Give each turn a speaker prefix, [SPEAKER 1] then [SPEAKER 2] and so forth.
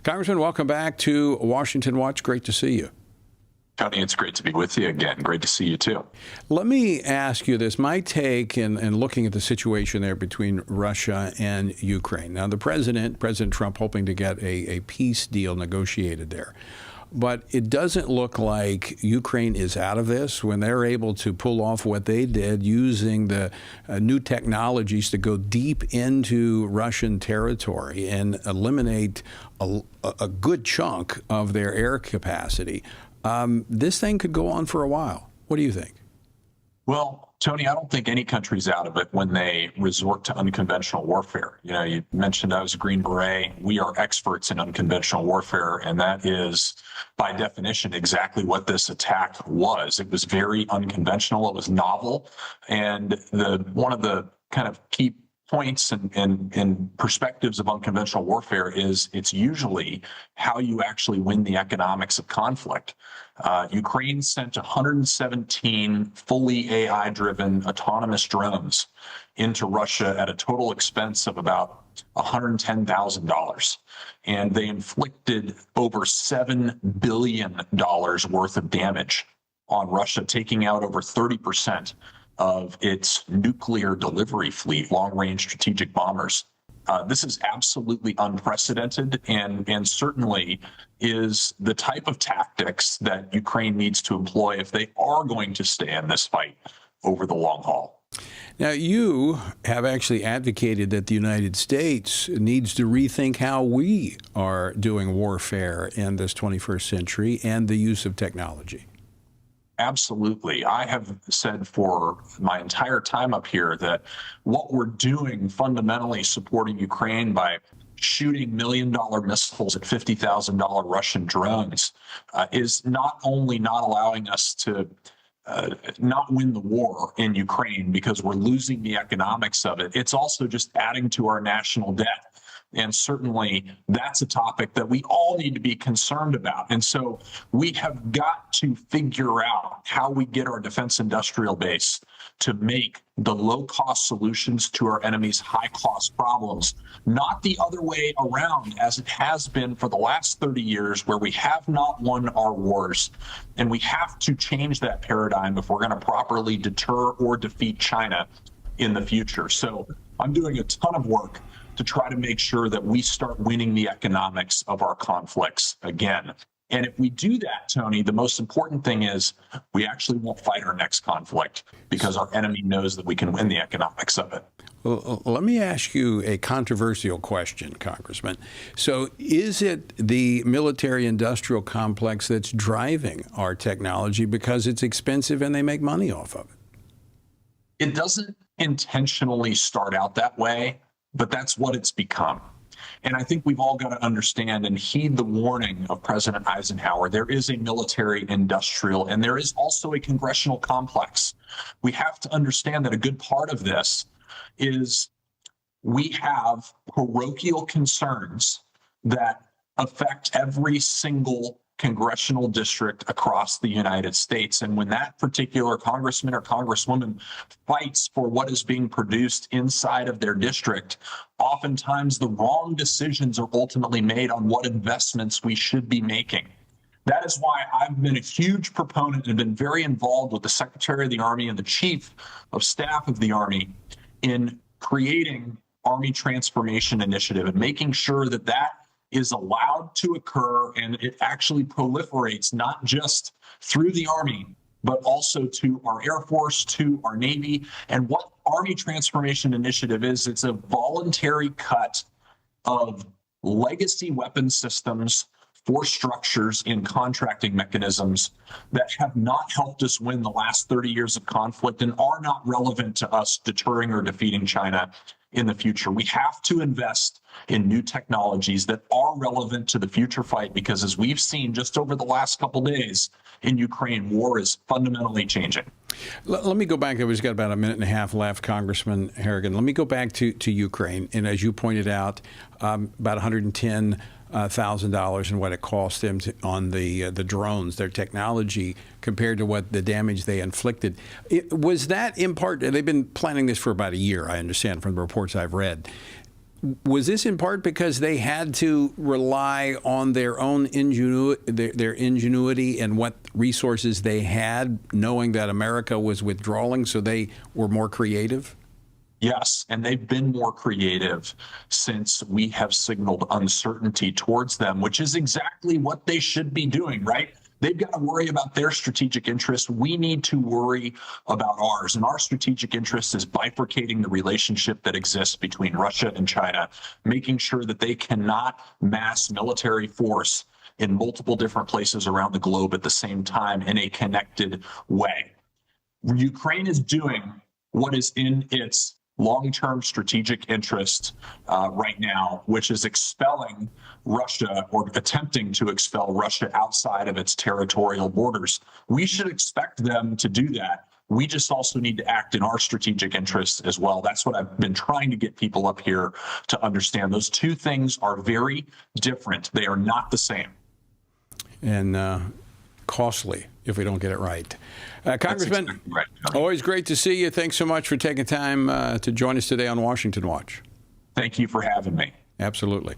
[SPEAKER 1] Congressman, welcome back to Washington Watch. Great to see you.
[SPEAKER 2] Tony, it's great to be with you again. Great to see you, too.
[SPEAKER 1] Let me ask you this. My take in looking at the situation there between Russia and Ukraine. Now, the President Trump, hoping to get a peace deal negotiated there. But it doesn't look like Ukraine is out of this when they're able to pull off what they did using the new technologies to go deep into Russian territory and eliminate a good chunk of their air capacity. This thing could go on for a while. What do you think?
[SPEAKER 2] Well, Tony, I don't think any country's out of it when they resort to unconventional warfare. You know, you mentioned I was a Green Beret. We are experts in unconventional warfare, and that is, by definition, exactly what this attack was. It was very unconventional. It was novel. And one of the kind of key points and perspectives of unconventional warfare is it's usually how you actually win the economics of conflict. Ukraine sent 117 fully AI-driven autonomous drones into Russia at a total expense of about $110,000. And they inflicted over $7 billion worth of damage on Russia, taking out over 30% of its nuclear delivery fleet, long-range strategic bombers. This is absolutely unprecedented and certainly is the type of tactics that Ukraine needs to employ if they are going to stay in this fight over the long haul.
[SPEAKER 1] Now, you have actually advocated that the United States needs to rethink how we are doing warfare in this 21st century and the use of technology.
[SPEAKER 2] Absolutely. I have said for my entire time up here that what we're doing, fundamentally supporting Ukraine by shooting $1 million missiles at $50,000 Russian drones, is not only not allowing us to not win the war in Ukraine because we're losing the economics of it, it's also just adding to our national debt. And certainly that's a topic that we all need to be concerned about. And so we have got to figure out how we get our defense industrial base to make the low-cost solutions to our enemy's high-cost problems, not the other way around as it has been for the last 30 years where we have not won our wars. And we have to change that paradigm if we're going to properly deter or defeat China in the future. So I'm doing a ton of work to try to make sure that we start winning the economics of our conflicts again. And if we do that, Tony, the most important thing is we actually won't fight our next conflict because our enemy knows that we can win the economics of it.
[SPEAKER 1] Well, let me ask you a controversial question, Congressman. So is it the military-industrial complex that's driving our technology because it's expensive and they make money off of it?
[SPEAKER 2] It doesn't intentionally start out that way, but that's what it's become. And I think we've all got to understand and heed the warning of President Eisenhower. There is a military industrial and there is also a congressional complex. We have to understand that a good part of this is we have parochial concerns that affect every single congressional district across the United States. And when that particular congressman or congresswoman fights for what is being produced inside of their district, oftentimes the wrong decisions are ultimately made on what investments we should be making. That is why I've been a huge proponent and been very involved with the Secretary of the Army and the Chief of Staff of the Army in creating Army Transformation Initiative and making sure that that is allowed to occur and it actually proliferates not just through the Army, but also to our Air Force, to our Navy. And what Army Transformation Initiative is, it's a voluntary cut of legacy weapon systems, force structures, and contracting mechanisms that have not helped us win the last 30 years of conflict and are not relevant to us deterring or defeating China in the future. We have to invest in new technologies that are relevant to the future fight because, as we've seen just over the last couple days in Ukraine, war is fundamentally changing.
[SPEAKER 1] Let me go back. We've got about a minute and a half left, Congressman Harrigan. Let me go back to Ukraine. And as you pointed out, about $110,000 and what it cost them on the drones, their technology, compared to what the damage they inflicted. Was that in part, they've been planning this for about a year, I understand from the reports I've read. Was this in part because they had to rely on their own their ingenuity and what resources they had, knowing that America was withdrawing, so they were more creative?
[SPEAKER 2] Yes, and they've been more creative since we have signaled uncertainty towards them, which is exactly what they should be doing, right? They've got to worry about their strategic interests. We need to worry about ours. And our strategic interest is bifurcating the relationship that exists between Russia and China, making sure that they cannot mass military force in multiple different places around the globe at the same time in a connected way. Ukraine is doing what is in its long-term strategic interest right now, which is expelling Russia or attempting to expel Russia outside of its territorial borders. We should expect them to do that. We just also need to act in our strategic interests as well. That's what I've been trying to get people up here to understand. Those two things are very different. They are not the same.
[SPEAKER 1] And costly if we don't get it right. Congressman,
[SPEAKER 2] exactly right.
[SPEAKER 1] Always great to see you. Thanks so much for taking time to join us today on Washington Watch.
[SPEAKER 2] Thank you for having me.
[SPEAKER 1] Absolutely.